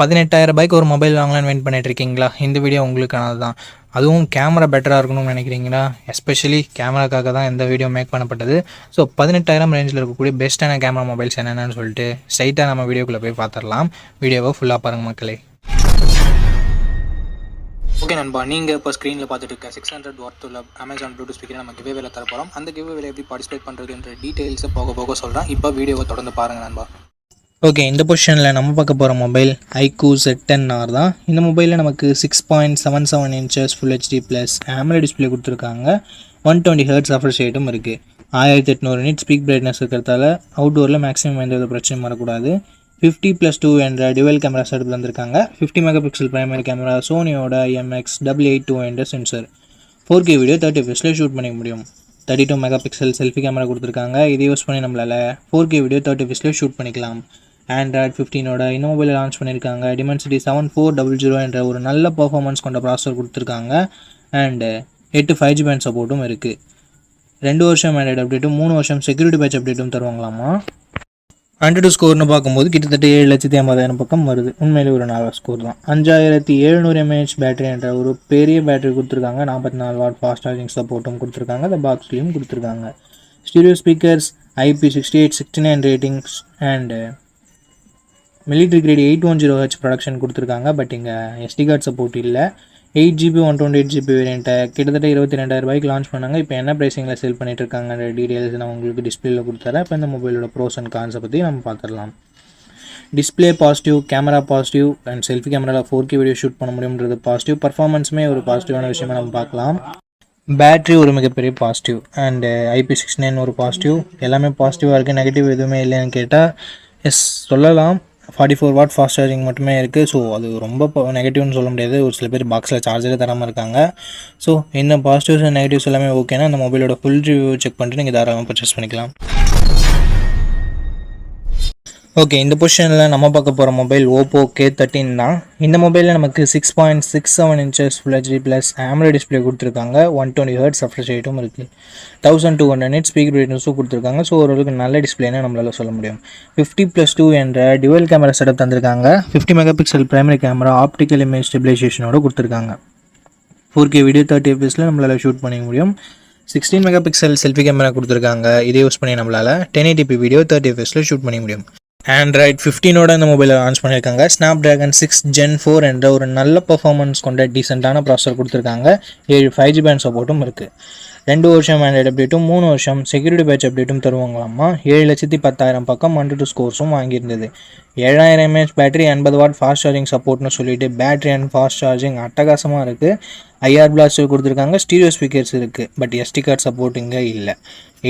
ரூபாய்க்கு ஒரு மொபைல் வாங்கலாம்னு வெயிட் பண்ணிட்டு இருக்கீங்களா? இந்த வீடியோ உங்களுக்கானது தான். அதுவும் கேமரா பெட்டராக இருக்கணும்னு நினைக்கிறீங்களா? எஸ்பெஷலி கேமராக்காக தான் இந்த வீடியோ மேக் பண்ணப்பட்டது. ஸோ 18,000 ரேஞ்சில் இருக்கக்கூடிய பெஸ்ட்டான கேமரா மொபைல்ஸ் என்னென்னு சொல்லிட்டு ஸ்ட்ரைட்டாக நம்ம வீடியோக்குள்ளே போய் பார்த்துடலாம். வீடியோவை ஃபுல்லாக பாருங்கள் மக்களே. ஓகே நண்பா, நீங்கள் இப்போ ஸ்க்ரீனில் பார்த்துட்டு இருக்க 600 வாட் உள்ள அமேசான் ப்ளூடூத் ஸ்பீக்கரை நம்ம கிவ்வேல தர போகிறோம். அந்த கிவ்வேல எப்படி பார்ட்டிசிபேட் பண்ணுறதுன்ற டீட்டெயில்ஸை போக சொல்கிறேன். இப்போ வீடியோவை தொடர்ந்து பாருங்கள் நண்பா. ஓகே, இந்த பொசிஷனில் நம்ம பார்க்க போகிற மொபைல் iQOO Z10R தான். இந்த மொபைலில் நமக்கு 6.77 inches full HD plus AMOLED display கொடுத்துருக்காங்க. 120 Hz ரெஃப்ரெஷ் ரேட்டும் இருக்குது. 1800 nit ஸ்பீக் பிரைட்னஸ் இருக்கிறதால அவுட்டோரில் மேக்ஸிமம் எந்த வித பிரச்சனையும் வரக்கூடாது. 50+2 என்ற டியூவல் கேமரா செட்டப் தந்திருக்காங்க. 50 மெகாபிக்சல் பிரைமரி கேமரா, சோனியோட IMX882 என்ற sensor. 4K video 30 fps shoot பண்ணிக்க முடியும். 32 மெகாபிக்சல் செல்ஃபி கேமரா கொடுத்துருக்காங்க. இதை யூஸ் பண்ணி நம்மளால் 4K வீடியோ 30 fps ஷூட் பண்ணிக்கலாம். Android 15 இந்த மொபைலை லான்ச் பண்ணியிருக்காங்க. Dimensity 7400 என்ற ஒரு நல்ல பர்ஃபார்மன்ஸ் கொண்ட ப்ராசஸர் கொடுத்துருக்காங்க. அண்டு 8 5G பேண்ட் சப்போர்ட்டும் இருக்குது. 2 வருஷம் ஆண்ட்ராய்டு அப்டேட்டும் 3 வருஷம் செக்யூரிட்டி பேட்ச் அப்டேட்டும் தருவாங்களாமா. ஆண்ட்ராய்டு ஸ்கோர்னு பார்க்கும்போது கிட்டத்தட்ட 7,50,000 பக்கம் வருது. உண்மையிலே ஒரு நல்ல ஸ்கோர் தான். 5700 mAh பேட்டரி என்ற ஒரு பெரிய பேட்டரி கொடுத்துருக்காங்க. 44 வாட் ஃபாஸ்ட் சார்ஜிங் சப்போர்ட்டும் கொடுத்துருக்காங்க. இந்த பாக்ஸ்லையும் கொடுத்துருக்காங்க. Stereo speakers, IP68-69 ratings and military great 810Hz production கொடுத்துருக்காங்க. பட் இங்கே SD கார்டு சப்போர்ட் இல்லை. 8GB 128GB வேரியண்ட்டை கிட்டத்தட்ட 22,000 ரூபாய்க்கு லான்ச் பண்ணாங்க. இப்போ என்ன ப்ரைஸிங்கில் செல் பண்ணிட்டு இருக்காங்கன்ற டீட்டெயில்ஸ் நான் உங்களுக்கு டிஸ்பிளேல கொடுத்துறேன். இப்போ இந்த மொபைலோட ப்ரோஸ் அண்ட் கான்ஸை பற்றி நம்ம பார்த்துடலாம். Display positive, camera positive and selfie கேமராவில் 4K வீடியோ ஷூட் பண்ண முடியும்ன்றது பாசிட்டிவ். பர்ஃபார்மன்ஸுமே ஒரு பாசிட்டிவான விஷயமா நம்ம பார்க்கலாம். பேட்ரி ஒரு மிகப்பெரிய பாசிட்டிவ் அண்டு IP69 ஒரு பாசிட்டிவ். எல்லாமே பாசிட்டிவாக இருக்குது. நெகட்டிவ் எதுவுமே இல்லைன்னு கேட்டால் எஸ் சொல்லலாம். 44 வாட் ஃபாஸ்ட் சார்ஜிங் மட்டுமே இருக்குது. ஸோ அது ரொம்ப நெகட்டிவ்னு சொல்ல முடியாது. ஒரு சில பேர் பாக்ஸில் சார்ஜரே தராமல் இருக்காங்க. ஸோ இந்த பாசிட்டிவ்ஸ் அண்ட் நெகட்டிவ்ஸ் எல்லாமே ஓகேனா அந்த மொபைலோட ஃபுல் ரிவ்யூ செக் பண்ணிட்டு நீங்கள் தாராளமாக பர்ச்சேஸ் பண்ணிக்கலாம். ஓகே, இந்த பொசிஷனில் நம்ம பார்க்க போகிற மொபைல் Oppo K13 தான். இந்த மொபைலில் நமக்கு 6.67 inches full HD plus AMOLED display கொடுத்துருக்காங்க. 120 Hz ரெஃப்ரெஷ் ரேட்டும் இருக்குது. 1200 nit ஸ்பீக் பிரைட்னஸும் கொடுத்துருக்காங்க. ஸோ ஓரளவுக்கு நல்ல டிஸ்பிளேன்னு நம்மளால் சொல்ல முடியும். 50+2 என்ற டியூவல் கேமரா செட்டப் தந்திருக்காங்க. 50 megapixel primary camera, optical image ஸ்டெபிலைசேஷனோட கொடுத்துருக்காங்க. 4K வீடியோ 30 fps நம்மளால் ஷூட் பண்ணிக்க முடியும். 16 மெகாபிக்சல் செல்ஃபி கேமரா கொடுத்துருக்காங்க. இதை யூஸ் பண்ணி நம்மளால் 1080p வீடியோ 30 fps ஷூட் பண்ணிக்க முடியும். Android 15 இந்த மொபைலை லான்ச் பண்ணியிருக்காங்க. Snapdragon 6 Gen 4 என்ற ஒரு நல்ல பர்ஃபார்மன்ஸ் கொண்ட டீசெண்டான ப்ராசஸர் கொடுத்துருக்காங்க. 7 5G பேண்ட் சப்போர்ட்டும் இருக்குது. 2 வருஷம் ஆண்ட்ராய்டு அப்டேட்டும் 3 வருஷம் செக்யூரிட்டி பேட்ச் அப்டேட்டும் தருவாங்களாமா. 7,10,000 பக்கம் 102 ஸ்கோர்ஸும் வாங்கியிருந்தது. 7000 mAh battery, 80 watt fast charging சப்போர்ட்னு சொல்லிட்டு பேட்டரி அண்ட் ஃபாஸ்ட் சார்ஜிங் அட்டகாசமாக இருக்குது. IR பிளாஸ்டர் கொடுத்துருக்காங்க. ஸ்டீரியோ ஸ்பீக்கர்ஸ் இருக்குது. பட் SD கார்டு சப்போர்ட் இங்கே இல்லை.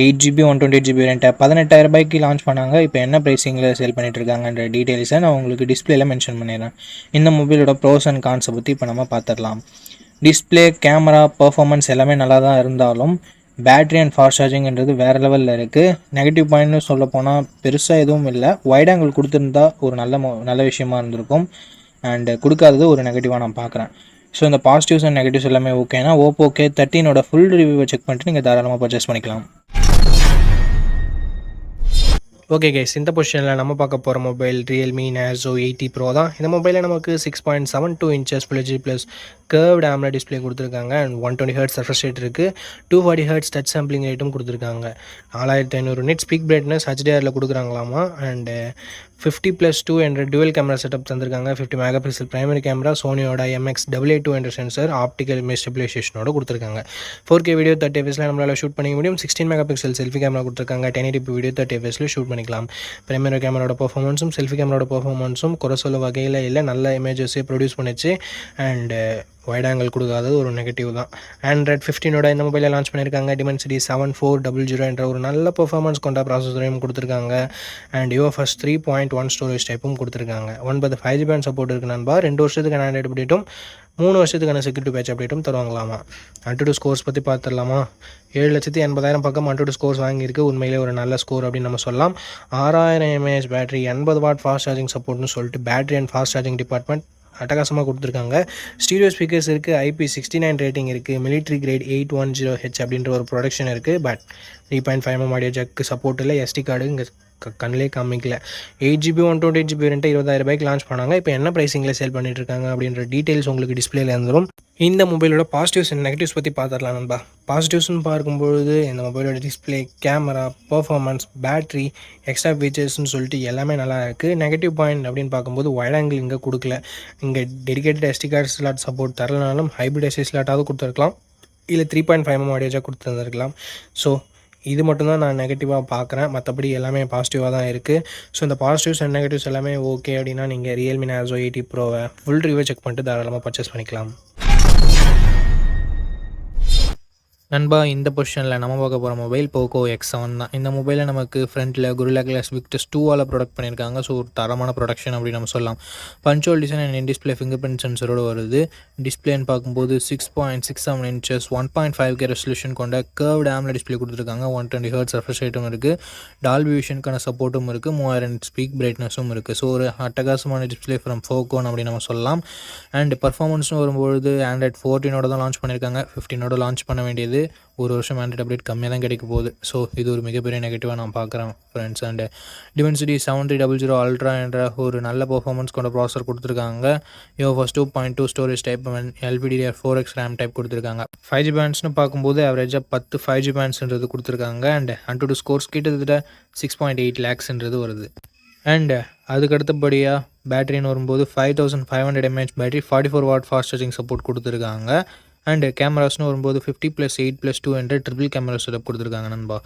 8GB 128GB வேரியண்ட்டை 18,000 ரூபாய்க்கு லான்ச் பண்ணாங்க. இப்போ என்ன ப்ரைஸிங்கில் சேல் பண்ணிட்டு இருக்காங்கன்ற டீட்டெயில்ஸை நான் உங்களுக்கு டிஸ்பிளேல மென்ஷன் பண்ணிடுறேன். இந்த மொபைலோட ப்ரோஸ் அண்ட் கான்ஸை பற்றி இப்போ நம்ம பார்த்துடலாம். டிஸ்பிளே, கேமரா, பர்ஃபார்மன்ஸ் எல்லாமே நல்லா தான் இருந்தாலும் பேட்ரி அண்ட் ஃபாஸ்ட் சார்ஜிங்கிறது வேறு லெவலில் இருக்குது. நெகட்டிவ் பாயிண்ட்னு சொல்ல போனால் பெருசாக எதுவும் இல்லை. வைட் ஆங்கிள் கொடுத்துருந்தா ஒரு நல்ல விஷயமா இருந்திருக்கும். அண்டு கொடுக்காதது ஒரு நெகட்டிவாக நான் பார்க்குறேன். ஸோ இந்த பாசிட்டிவ்ஸ் அண்ட் நெகட்டிவ்ஸ் எல்லாமே ஓகேனா Oppo K13 ஃபுல் ரிவ்யூவை செக் பண்ணிட்டு நீங்கள் தாராளமாக பர்ச்சேஸ் பண்ணிக்கலாம். ஓகே கைஸ், இந்த பொசிஷனில் நம்ம பார்க்க போகிற மொபைல் Realme Narzo 80 Pro தான். இந்த மொபைலில் நமக்கு 6.72 inches full HD plus curved AMOLED display கொடுத்துருக்காங்க. அண்ட் 120 Hz ரெஃப்ரெஷ் ரேட் இருக்குது. 240 Hz டச் சாம்பிளிங் ரேட்டும் கொடுத்துருக்காங்க. 4500 nit ஸ்பீக் பிரைட்னஸ் HDRல கொடுக்குறாங்களாமா. அண்டு 50+2 என்ற டியூவல் கேமரா செட்டப் தந்திருக்காங்க. 50 மெகாபிக்சல் பிரைமரி கேமரா, சோனியோட IMX882 என்ற சென்சர், ஆப்டிக்கல் இமேஜ் ஸ்டெபிலைசேஷனோட கொடுத்துருக்காங்க. 4K வீடியோ 30 fps நம்மளால் ஷூட் பண்ணிக்க முடியும். 16 மெகாபிக்சல் செல்ஃபி கேமரா கொடுத்துருக்காங்க. 1080p வீடியோ 30 fps ஷூட் பண்ணிக்கலாம். பிரைமரி கேமராவோட பர்ஃபார்மன்ஸும் செல்ஃபி கேமராவோட பர்ஃபார்மன்ஸும் குறை சொல்ல வகையில் இல்லை. நல்ல இமேஜஸே ப்ரொடியூஸ் பண்ணிச்சு. அண்டு வைட் ஆங்கிள் கொடுக்காதது ஒரு நெகட்டிவ் தான். Android 15 இந்த மொபைலை லான்ச் பண்ணியிருக்காங்க. Dimensity 7400 என்ற ஒரு நல்ல பர்ஃபார்மன்ஸ் கொண்ட ப்ராசஸரையும் கொடுத்துருக்காங்க. அண்ட் UFS 3.1 ஸ்டோரேஜ் டைப்பும் கொடுத்துருக்காங்க. 9 5G பேண்ட் சப்போர்ட் இருக்குது நண்பா. 2 வருஷத்துக்கான ஆண்ட்ராய்டு அப்டேட்டும் 3 வருஷத்துக்கான செக்யூரிட்டி பேட்ச் அப்டேட்டும் தருவாங்களாமா. 102 ஸ்கோர்ஸ் பற்றி பார்த்துடலாமா. 7,80,000 பக்கம் 102 ஸ்கோர்ஸ் வாங்கியிருக்கு. உண்மையிலே ஒரு நல்ல ஸ்கோர் அப்படின்னு நம்ம சொல்லலாம். 6000 mAh battery, 80 watt fast charging சப்போர்ட்னு சொல்லிட்டு battery and fast charging department அட்டகாசமாக கொடுத்துருக்காங்க. ஸ்டீரியோ ஸ்பீக்கர்ஸ் இருக்குது. IP69 ரேட்டிங் இருக்குது. மிலிட்ரி கிரேட் 810H அப்படின்ற ஒரு ப்ரொடக்ஷன் இருக்குது. But 3.5mm audio jack support இல்லை. SD கார்டு இங்கே கண்ணிலே காமிக்கல. 8GB 128GB வேரியண்ட்டை 20,000 லான்ச் பண்ணாங்க. இப்போ என்ன ப்ரைஸிங்கில் சேல் பண்ணிட்டுருக்காங்க அப்படின்ற டீட்டெயில்ஸ் உங்களுக்கு டிஸ்பிளேல இருந்துடும். இந்த மொபைலோட பாசிட்டிவ்ஸ் அண்ட் நெகட்டிவ்ஸ் பற்றி பார்த்துடலாம் நண்பா. பாசிட்டிவ்ஸ்னு பார்க்கும்பொழுது இந்த மொபைலோட display, camera, performance, battery, extra ஃபீச்சர்ஸ்னு சொல்லிட்டு எல்லாமே நல்லா இருக்குது. நெகட்டிவ் பாயிண்ட் அப்படின்னு பார்க்கும்போது வைட் ஆங்கிள் இங்கே கொடுக்கல. இங்கே dedicated SD card slot support தரலனாலும் ஹைப்ரிட் SD ஸ்லாட்டாவது கொடுத்துருக்கலாம், இல்லை 3.5mm ஆடியோஜாக கொடுத்துருந்துருக்கலாம். ஸோ இது மட்டும்தான் நான் நெகட்டிவாக பார்க்குறேன். மற்றபடி எல்லாமே பாசிட்டிவாக தான் இருக்குது. ஸோ இந்த பாசிட்டிவ்ஸ் அண்ட் நெகட்டிவ்ஸ் எல்லாமே ஓகே அப்படின்னா நீங்கள் ரியல்மி நார்சோ 80 ப்ரோவை ஃபுல் ரிவ்யூ செக் பண்ணிட்டு தாராளமாக பர்ச்சேஸ் பண்ணிக்கலாம். நண்பா, இந்த பொசிஷனில் நம்ம பார்க்க போகிற மொபைல் போக்கோ X7 தான். இந்த மொபைலில் நமக்கு ஃப்ரண்ட்டில் Gorilla Glass Victus 2ஆல் ப்ரொடக்ட் பண்ணியிருக்காங்க. ஸோ ஒரு தரமான ப்ரொடக்ஷன் அப்படின்னு நம்ம சொல்லலாம். பஞ்சுவல் design and in display finger print சென்சரோடு வருது. டிஸ்பிளேன்னு பார்க்கும்போது 6.67 inches 1.5K ரெசல்யூஷன் கொண்ட கர்வ்டு AMOLED டிஸ்பிளே கொடுத்துருக்காங்க. 120 Hz ரெஃப்ரெஷ் ரேட்டும் இருக்குது. டால்பி விஷனுக்கான சப்போர்ட்டும் இருக்குது. 3000 ஸ்பீக் பிரைட்னஸும் இருக்குது. ஸோ ஒரு அட்டகாசமான டிஸ்பிளே ஃப்ரம் ஃபோக்கோன் அப்படின்னு நம்ம சொல்லலாம். அண்ட் பர்ஃபார்மன்ஸ்னு வரும்பொழுது Android 14 தான் லான்ச் பண்ணியிருக்காங்க. 15 லான்ச் பண்ண வேண்டியது ஒரு வருஷம் ஆண்ட்ராய்ட் அப்டேட் கம்மியாக தான் கிடைக்க போகுது. ஸோ இது ஒரு மிகப்பெரிய நெகட்டிவாக நான் பார்க்குறேன் ஃப்ரெண்ட்ஸ். அண்ட் Dimensity 7300 Ultra என்ற ஒரு நல்ல பர்ஃபார்மன்ஸ் கொண்ட ப்ராசஸர் கொடுத்துருக்காங்க. UFS 2.2 storage type and LPDDR4X RAM type கொடுத்துருக்காங்க. 5G பேண்ட்ஸ்னு பார்க்கும்போது ஆவரேஜாக 10 5G பேண்ட்ஸ்ன்றது கொடுத்துருக்காங்க. அண்ட் AnTuTu ஸ்கோர்ஸ் கிட்டத்தட்ட 6.8 lakhsன்றது வருது. அண்ட் அதுக்கு அடுத்தபடியாக பேட்டரின்னு வரும்போது 5500 mAh battery, 44 watt fast charging support கொடுத்துருக்காங்க. அண்டு கேமராஸ்னு வரும்போது 50+8+2 என்ற ட்ரிபிள் கேமரா செட்டப் கொடுத்துருக்காங்க நண்பா.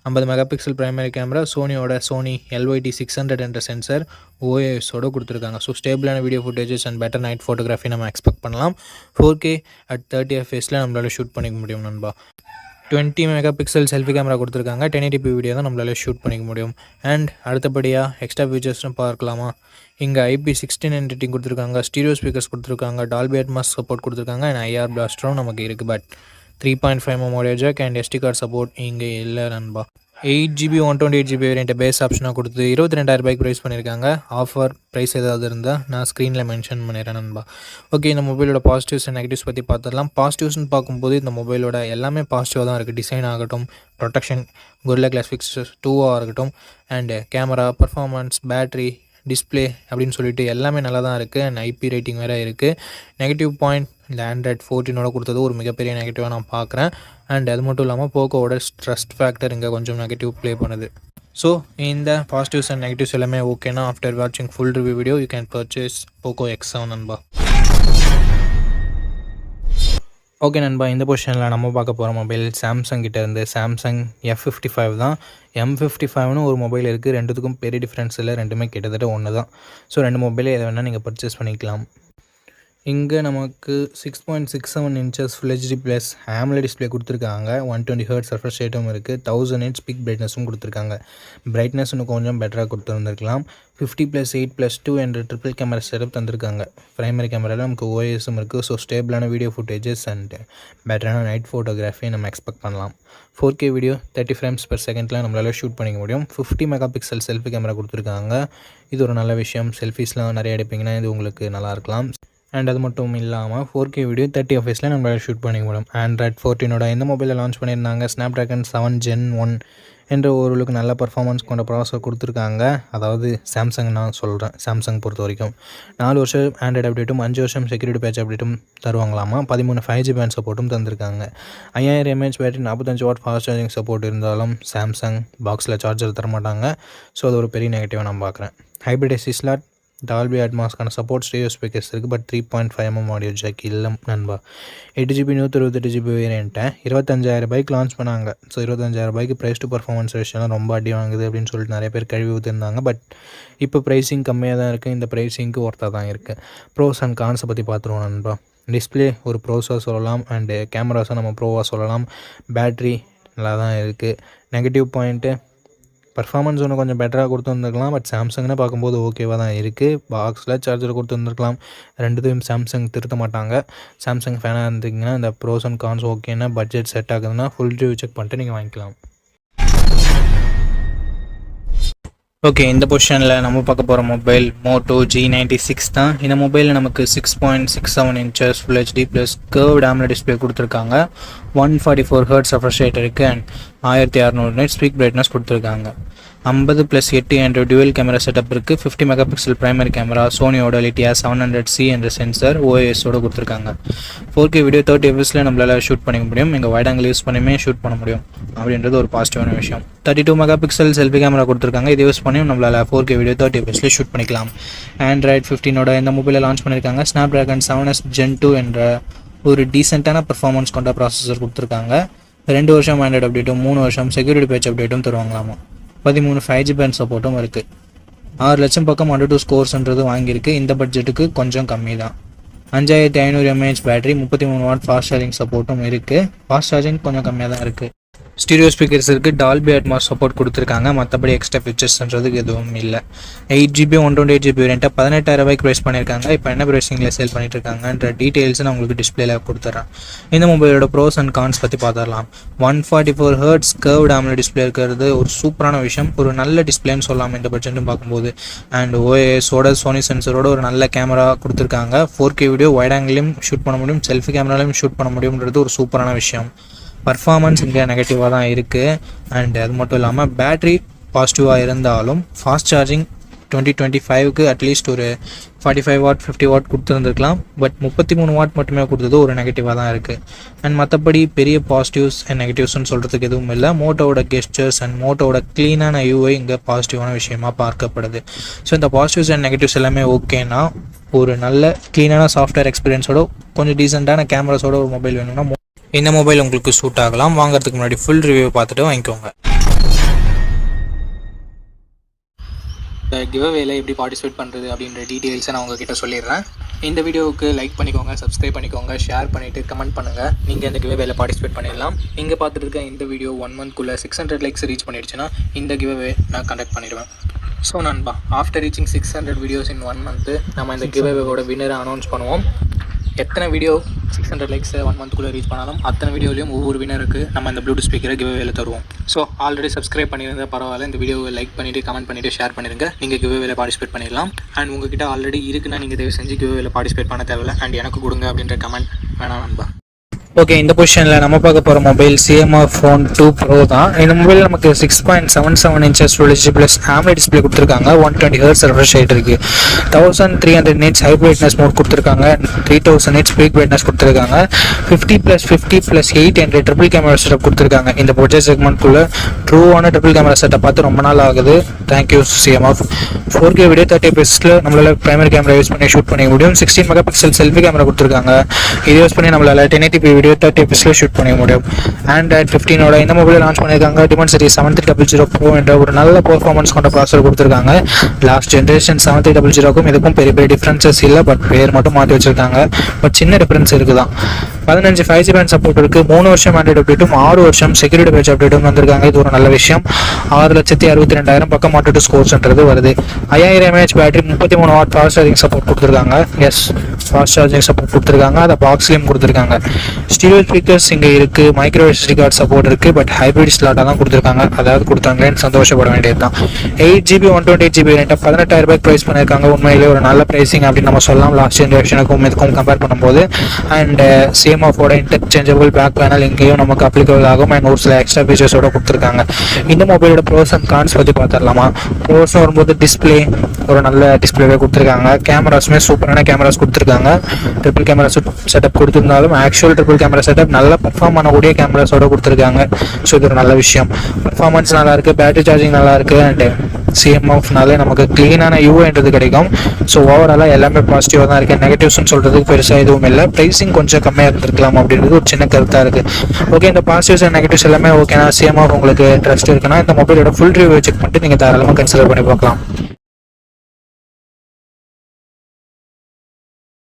50 megapixel primary camera, Sony LYT600 என்ற சென்சர் OISோட கொடுத்துருக்காங்க. ஸோ ஸ்டேபிளான video footages and better night photography நம்ம எக்ஸ்பெக்ட் பண்ணலாம். 4K at 30 fps நம்மளால் ஷூட் பண்ணிக்க முடியும் நண்பா. 20 மெகாபிக்சல் செல்ஃபி கேமரா கொடுத்துருக்காங்க. 1080p வீடியோ தான் நம்மளால் ஷூட் பண்ணிக்க முடியும். அண்ட் அடுத்தபடியாக எக்ஸ்ட்ரா ஃபீச்சர்ஸ்னு பார்க்கலாமா. இங்கே IP69 ரேட்டிங் கொடுத்துருக்காங்க. ஸ்டீரியோ ஸ்பீக்கர்ஸ் கொடுத்துருக்காங்க. டால்பி அட்மாஸ் சப்போர்ட் கொடுத்துருக்காங்க. அண்ட் IR பிளாஸ்டரும் நமக்கு இருக்குது. But 3.5mm audio jack and SD card support இங்கே இல்லை நண்பா. 8GB 128GB வேரியண்ட்டை பேஸ் ஆப்ஷனாக கொடுத்து 22,000 ப்ரைஸ் பண்ணியிருக்காங்க. ஆஃபர் ப்ரைஸ் ஏதாவது இருந்தால் நான் ஸ்க்ரீனில் மென்ஷன் பண்ணிடுறேன் நண்பா. ஓகே, இந்த மொபைலோட பாசிட்டிவ்ஸ் அண்ட் நெகட்டிவ்ஸ் பற்றி பார்த்துடலாம். பாசிட்டிவ்ஸ்னு பார்க்கும்போது இந்த மொபைலோட எல்லாமே பாசிட்டிவாக தான் இருக்குது. டிசைன் ஆகட்டும், ப்ரொடெக்ஷன், Gorilla Glass Victus 2 இருக்கட்டும், and camera, performance, battery, display அப்படின்னு சொல்லிட்டு எல்லாமே நல்லா தான் இருக்குது. அண்ட் IP ரேட்டிங் வேறு இருக்குது. நெகட்டிவ் பாயிண்ட் இந்த Android 14 கொடுத்தது ஒரு மிகப்பெரிய நெகட்டிவாக நான் பார்க்குறேன். அண்ட் அது மட்டும் இல்லாமல் போக்கோவோட ட்ரஸ்ட் ஃபேக்டர் இங்கே கொஞ்சம் நெகட்டிவ் ப்ளே பண்ணுது. ஸோ இந்த பாசிட்டிவ்ஸ் அண்ட் நெகட்டிவ்ஸ் எல்லாமே ஓகேனா ஆஃப்டர் வாட்சிங் full review video you can purchase Poco X7 நண்பா. ஓகே நண்பா, இந்த பொசிஷனில் நம்ம பார்க்க போகிற மொபைல் சாம்சங் கிட்டேருந்து சாம்சங் F55 தான். M55னு ஒரு மொபைல் இருக்குது. ரெண்டுத்துக்கும் பெரிய டிஃப்ரென்ஸ் இல்லை, ரெண்டுமே கிட்டத்தட்ட ஒன்று தான். ஸோ ரெண்டு மொபைலே எதை வேணால் நீங்கள் பர்ச்சேஸ் பண்ணிக்கலாம். இங்கே நமக்கு 6.67 inches Full HD + AMOLED display கொடுத்துருக்காங்க. 120 Hz ரெஃப்ரெஷ் ரேட்டும் இருக்குது. 1000 nits பீக் பிரைட்னஸும் கொடுத்துருக்காங்க. பிரைட்னஸ் இன்னும் கொஞ்சம் பெட்டராக கொடுத்துருந்துருக்கலாம். 50+8+2 என்ற ட்ரிபிள் கேமரா செட்டப் தந்திருக்காங்க. பிரைமரி கேமராவில் நமக்கு OISம் இருக்குது. ஸோ ஸ்டேபிளான வீடியோ ஃபுட்டேஜஸ் அண்ட் பெட்டரான நைட் ஃபோட்டோகிராஃபி நம்ம எக்ஸ்பெக்ட் பண்ணலாம். 4K வீடியோ 30 frames/second நம்மளால் ஷூட் பண்ணிக்க முடியும். 50 மெகாபிக்சல் செல்ஃபி கேமரா கொடுத்துருக்காங்க. இது ஒரு நல்ல விஷயம். செல்ஃபீஸ்லாம் நிறைய எடுப்பீங்கன்னா இது உங்களுக்கு நல்லா இருக்கலாம். அண்ட் அது மட்டும் இல்லாமல் 4K வீடியோ 30 fps நம்மளால் ஷூட் பண்ணிக்க முடியும். Android 14 இந்த மொபைலில் லான்ச் பண்ணியிருந்தாங்க. Snapdragon 7 Gen 1 என்ற ஓரளவுக்கு நல்ல பர்ஃபார்மன்ஸ் கொண்ட ப்ராசஸர் கொடுத்துருக்காங்க. அதாவது சாம்சங் நான் சொல்கிறேன். சாம்சங் பொறுத்த வரைக்கும் 4 வருஷம் ஆண்ட்ராய்டு அப்டேட்டும் 5 வருஷம் செக்யூரிட்டி பேட்ச் அப்டேட்டும் தருவாங்களாமா. 13 5G பேண்ட் சப்போர்ட்டும் தந்திருக்காங்க. 5000 mAh battery, 45 watt fast charging support இருந்தாலும் சாம்சங் பாக்ஸில் சார்ஜர் தரமாட்டாங்க. ஸோ அது ஒரு பெரிய நெகட்டிவாக நான் பார்க்குறேன். ஹைப்ரிட் SD ஸ்லாட், டால்பி அட்மாஸ்க்கான சப்போர்ட், ஸ்டீரியோ ஸ்பீக்கர்ஸ் இருக்குது. பட் 3.5mm ஆடியோ ஜாக் இல்லை நண்பா. 8GB 128GB வேரியண்ட்டை 25,000 லான்ச் பண்ணாங்க. ஸோ 25,000 ப்ரைஸ் டு பர்ஃபார்மன்ஸ் ரேஷியோலாம் ரொம்ப அடி வாங்குது அப்படின்னு சொல்லிட்டு நிறைய பேர் கழுவி ஊற்றிருந்தாங்க. பட் இப்போ ப்ரைஸிங் கம்மியாக தான் இருக்குது. இந்த ப்ரைஸிங்க்கு ஒர்த்தாக தான் இருக்குது. ப்ரோஸ் அண்ட் கான்ஸை பற்றி பார்த்துருவோம் நண்பா. டிஸ்பிளே ஒரு ப்ரோஸாக சொல்லலாம். அண்டு கேமராஸை நம்ம ப்ரோவாக சொல்லலாம். பேட்ரி நல்லா தான் இருக்குது. நெகட்டிவ் பாயிண்ட்டு பர்ஃபார்மன்ஸ் ஒன்று கொஞ்சம் பெட்டராக கொடுத்துருந்துருக்கலாம். பட் சாம்சங்னு பார்க்கும்போது ஓகேவாக தான் இருக்குது. பாக்ஸில் சார்ஜர் கொடுத்துருந்துருக்கலாம். ரெண்டுத்தையும் சாம்சங் திருத்த மாட்டாங்க. சாம்சங் ஃபேனாக இருந்தீங்கன்னா இந்த ப்ரோஸ் அண்ட் கான்ஸ் ஓகேன்னா, பட்ஜெட் செட் ஆகுதுன்னா ஃபுல் ரிவ்யூ செக் பண்ணிட்டு நீங்கள் வாங்கிக்கலாம். ஓகே, இந்த பொசிஷனில் நம்ம பார்க்க போகிற மொபைல் Moto G96 தான். இந்த மொபைலில் நமக்கு 6.67 inches Full HD + curved AMOLED display கொடுத்துருக்காங்க. 144 Hz ரெஃப்ரெஷ் ரேட் இருக்குது. அண்ட் 1600 nits பீக் பிரைட்னஸ் கொடுத்துருக்காங்க. 50+8 என்ற டுவல் கேமரா செட்டப் இருக்குது. 50 மெகா பிக்சல் பிரைமரி கேமரா, சோனியோட லிட்டியா 700C என்ற சென்சர் ஓஎஸோட கொடுத்துருக்காங்க. 4K வீடியோ 30 fps நம்மளால் ஷூட் பண்ணிக்க முடியும். இங்கே வைட் ஆங்கிள் யூஸ் பண்ணியுமே ஷூட் பண்ண முடியும் அப்படின்றது ஒரு பாசிட்டிவான விஷயம். 32 மெகா பிக்சல் செல்ஃபி கேமரா கொடுத்துருக்காங்க. இது யூஸ் பண்ணியும் நம்மளால் 4K வீடியோ 30 fps ஷூட் பண்ணிக்கலாம். Android 15 இந்த மொபைலை லான்ச் பண்ணியிருக்காங்க. Snapdragon 7S Gen 2 என்ற ஒரு டீசெண்டான பர்ஃபார்மன்ஸ் கொண்ட ப்ராசஸர் கொடுத்துருக்காங்க. 2 வருஷம் ஆண்ட்ராய்டு அப்டேட்டும் 3 வருஷம் செக்யூரிட்டி பேட்ச் அப்டேட்டும் தருவாங்களாமா. 13 5G பேண்ட் சப்போர்ட்டும் இருக்குது. 6 லட்சம் பக்கம் 102 ஸ்கோர்ஸ்ன்றது வாங்கியிருக்கு. இந்த பட்ஜெட்டுக்கு கொஞ்சம் கம்மி தான். 5500 mAh battery, 33 what fast charging சப்போர்ட்டும் இருக்குது. ஃபாஸ்ட் சார்ஜிங் கொஞ்சம் கம்மியாக தான் இருக்குது. ஸ்டீரியோ ஸ்பீக்கர்ஸ் இருக்குது. டால்பி அட்மாஸ் சப்போர்ட் கொடுத்துருக்காங்க. மற்றபடி எக்ஸ்ட்ரா ஃபீச்சர்ஸ்ன்றதுக்கு எதுவும் இல்லை. 8GB 128GB வேரியண்ட்டை 18,000 ரூபாய்க்கு ப்ரைஸ் பண்ணியிருக்காங்க. இப்போ என்ன ப்ரைஸிங்கில் சேல் பண்ணிட்டு இருக்காங்கன்ற டீட்டெயில்ஸ் நான் உங்களுக்கு டிஸ்பிளேல கொடுத்துட்றேன். இந்த மொபைலோட ப்ரோஸ் அண்ட் கான்ஸ் பற்றி பார்த்துடலாம். 144 Hz கர்வ்டு AMOLED டிஸ்பிளே இருக்கிறது ஒரு சூப்பரான விஷயம். ஒரு நல்ல டிஸ்பிளேன்னு சொல்லலாம் இந்த பட்ஜெட்டும் பார்க்கும்போது. அண்ட் ஓஎஸோட சோனி சென்சரோட ஒரு நல்ல கேமரா கொடுத்துருக்காங்க. 4K வீடியோ வைட் ஆங்கிலையும் ஷூட் பண்ண முடியும், செல்ஃபி கேமராலையும் ஷூட் பண்ண முடியும்ன்றது ஒரு சூப்பரான விஷயம். பர்ஃபார்மன்ஸ் இங்கே நெகட்டிவாக தான் இருக்குது. அண்ட் அது மட்டும் இல்லாமல் பேட்ரி பாசிட்டிவாக இருந்தாலும் ஃபாஸ்ட் சார்ஜிங் 2025க்கு அட்லீஸ்ட் ஒரு 45 வாட் 50 வாட் கொடுத்துருந்துருக்கலாம். பட் 33 வாட் மட்டுமே கொடுத்தது ஒரு நெகட்டிவாக தான் இருக்குது. அண்ட் மற்றபடி பெரிய பாசிட்டிவ்ஸ் அண்ட் நெகட்டிவ்ஸ்ன்னு சொல்கிறதுக்கு எதுவும் இல்லை. மோட்டோவோட கெஸ்டர்ஸ் அண்ட் மோட்டோவோட க்ளீனான யூஐ இங்கே பாசிட்டிவான விஷயமாக பார்க்கப்படுது. ஸோ இந்த பாசிட்டிவ்ஸ் அண்ட் நெகட்டிவ்ஸ் எல்லாமே ஓகேனா ஒரு நல்ல க்ளீனான சாஃப்ட்வேர் எக்ஸ்பீரியன்ஸோட கொஞ்சம் டீசெண்டான கேமராஸோட ஒரு மொபைல் வேணும்னா இந்த மொபைல் உங்களுக்கு சூட் ஆகலாம். வாங்குறதுக்கு முன்னாடி ஃபுல் ரிவ்யூ பார்த்துட்டு வாங்கிக்கோங்க. இந்த கிவ்அவேல எப்படி பார்ட்டிசிபேட் பண்ணுறது அப்படின்ற டீட்டெயில்ஸை நான் உங்ககிட்ட சொல்லிடுறேன். இந்த வீடியோவுக்கு லைக் பண்ணிக்கோங்க, சப்ஸ்கிரைப் பண்ணிக்கோங்க, ஷேர் பண்ணிவிட்டு கமெண்ட் பண்ணுங்கள். நீங்கள் இந்த கிவ்அவேல பார்ட்டிசிபேட் பண்ணிடலாம். இங்கே பார்த்துட்டு இருக்க இந்த வீடியோ 1 மந்த்க்குள்ளே 600 லைக்ஸ் ரீச் பண்ணிடுச்சுன்னா இந்த கிவ்அவே நான் கண்டக்ட் பண்ணிடுவேன். ஸோ நண்பா, ஆஃப்டர் ரீச்சிங் 600 வீடியோஸ் இன் 1 மந்த்து நம்ம இந்த கிவ்அவேவோட வின்னரை அனௌன்ஸ் பண்ணுவோம். எத்தனை வீடியோ 600 லைக்ஸ் 1 மந்த்க்குள்ளே ரீச் பண்ணாலும் அத்தனை வீடியோலையும் ஒவ்வொரு வினருக்கு நம்ம இந்த ப்ளூடூத் ஸ்பீக்கரை கிவ்அவேல தருவோம். ஸோ ஆல்ரெடி சப்ஸ்கிரைப் பண்ணியிருந்தா பரவாயில்ல, இந்த வீடியோவை லைக் பண்ணிவிட்டு கமெண்ட் பண்ணிவிட்டு ஷேர் பண்ணிடுங்க. நீங்கள் கிவ்அவேல பார்ட்டிசிபேட் பண்ணிடலாம். அண்ட் உங்ககிட்ட ஆல்ரெடி இருக்குன்னா நீங்கள் தயவு செஞ்சு கிவ்அவேல பார்ட்டிசிபேட் பண்ண தேவையில்லை. அண்ட் எனக்கு கொடுங்க அப்படின்ற கமெண்ட் வேணாம் நண்பா. ஓகே, இந்த பொசிஷனில் நம்ம பார்க்க போகிற மொபைல் CMR Phone 2 Pro தான். இந்த மொபைல் நமக்கு 6.77 inches Full HD plus AMOLED display கொடுத்துருக்காங்க. 120 Hz ரெஃப்ரெஷ் ரேட் இருக்குது. 1300 nits ஹை பிரைட்னஸ் மோட் கொடுத்துருக்காங்க. 3000 nits பீக் பிரைட்னஸ் கொடுத்துருக்காங்க. 50+50+8 என்ற ட்ரிபிள் கேமரா செட்டப் கொடுத்துருக்காங்க. இந்த பட்ஜெட் செக்மெண்ட்குள்ளே ட்ரூவான ட்ரிபிள் கேமரா செட்டப் பார்த்து ரொம்ப நாள் ஆகுது. Thank you CMR. 4K video 30 fps நம்மளால் பிரைமரி கேமரா யூஸ் பண்ணி ஷூட் பண்ணிக்க முடியும். 16 மெகா பிக்சல் செல்ஃபி கேமரா கொடுத்துருக்காங்க. இது யூஸ் பண்ணி நம்மளால் 1080p வீடியோ 30 fps ஷூட் பண்ணிக்க முடியும். Android 15 இந்த மொபைலை லான்ச் பண்ணியிருக்காங்க. Dimensity 7300 Pro என்ற ஒரு நல்ல பெர்ஃபார்மன்ஸ் கொண்ட ப்ராசஸர் கொடுத்துருக்காங்க. லாஸ்ட் ஜென்ரேஷன் 7300க்கும் இதுக்கும் பெரிய பெரிய டிஃப்ரென்சஸ் இல்லை. பட் பேர் மட்டும் மாற்றி வச்சிருக்காங்க. பட் சின்ன டிஃப்ரென்ஸ் இருக்குதான். 15 5G பேண்ட் சப்போர்ட் இருக்குது. 3 வருஷம் ஆண்ட்ராய்டு அப்டேட்டும் 6 வருஷம் செக்யூரிட்டி பேட்ச் அப்டேட்டும் வந்திருக்காங்க. இது ஒரு நல்ல விஷயம். 6,62,000 பக்கம் மட்டும் ஸ்கோர்ஸ்ன்றது வருது. 5000 mAh battery, 33 what fast charging support கொடுத்துருக்காங்க. எஸ், ஃபாஸ்ட் சார்ஜிங் சப்போர்ட் கொடுத்துருக்காங்க. அதை பாக்ஸ்லேயும் கொடுத்துருக்காங்க. ஸ்டீரியோ ஸ்பீக்கர்ஸ் இங்கே இருக்குது. மைக்ரோ SD கார்டு சப்போர்ட் இருக்குது. பட் ஹைப்ரிட் ஸ்லாட்டாக தான் கொடுத்துருக்காங்க. அதாவது கொடுத்தாங்களேன்னு சந்தோஷப்பட வேண்டியது தான். 8GB 128GB ரேட்டாக 18,000 ரூபாய்க்கு ப்ரைஸ் பண்ணியிருக்காங்க. உண்மையிலே ஒரு நல்ல ப்ரைஸிங் அப்படின்னு நம்ம சொல்லலாம். லாஸ்ட் ஜென்ரேஷனுக்கும் இதுக்கும் கம்பேர் பண்ணும்போது. And CMR interchangeable back panel இங்கேயும் நமக்கு அப்ளிகபிள் ஆகும். அண்ட் ஒரு சில எக்ஸ்ட்ரா ஃபீச்சர்ஸோட கொடுத்துருக்காங்க. இந்த மொபைலோட ப்ரோஸ் அண்ட் கான்ஸ் பற்றி பார்த்துடலாமா? ப்ரோஸ் வரும்போது டிஸ்பிளே ஒரு நல்ல டிஸ்பிளேவே கொடுத்துருக்காங்க. கேமராஸுமே சூப்பரான கேமராஸ் கொடுத்துருக்காங்க. ட்ரிபிள் கேமரா செட்டப் கொடுத்துருந்தாலும் ஆக்சுவல் ட்ரிபிள் கேமரா செட்டப் நல்ல பர்ஃபார்ம் பண்ணக்கூடிய கேமராஸோட கொடுத்துருக்காங்க. ஸோ இது ஒரு நல்ல விஷயம். பர்ஃபார்மன்ஸ் நல்லா இருக்குது, பேட்டரி சார்ஜிங் நல்லா இருக்குது. அண்ட் CMRனாலே நமக்கு க்ளீனான யூஐன்றது கிடைக்கும். ஸோ ஓவராலாக எல்லாமே பாசிட்டிவாக தான் இருக்குது. நெகட்டிவ்ஸ்னு சொல்கிறதுக்கு பெருசாக எதுவும் இல்லை. ப்ரைஸிங் கொஞ்சம் கம்மியாக இருந்திருக்கலாம் அப்படின்றது ஒரு சின்ன கருத்தாக இருக்குது. ஓகே, இந்த பாசிட்டிவ்ஸ் அண்ட் நெகட்டிவ்ஸ் எல்லாமே ஓகேனா CMR உங்களுக்கு ட்ரஸ்ட் இருக்குன்னா இந்த மொபைலோட ஃபுல் ரிவ்யூ செக் பண்ணிட்டு நீங்கள் தாராளமாக கன்சிடர் பண்ணி பார்க்கலாம்.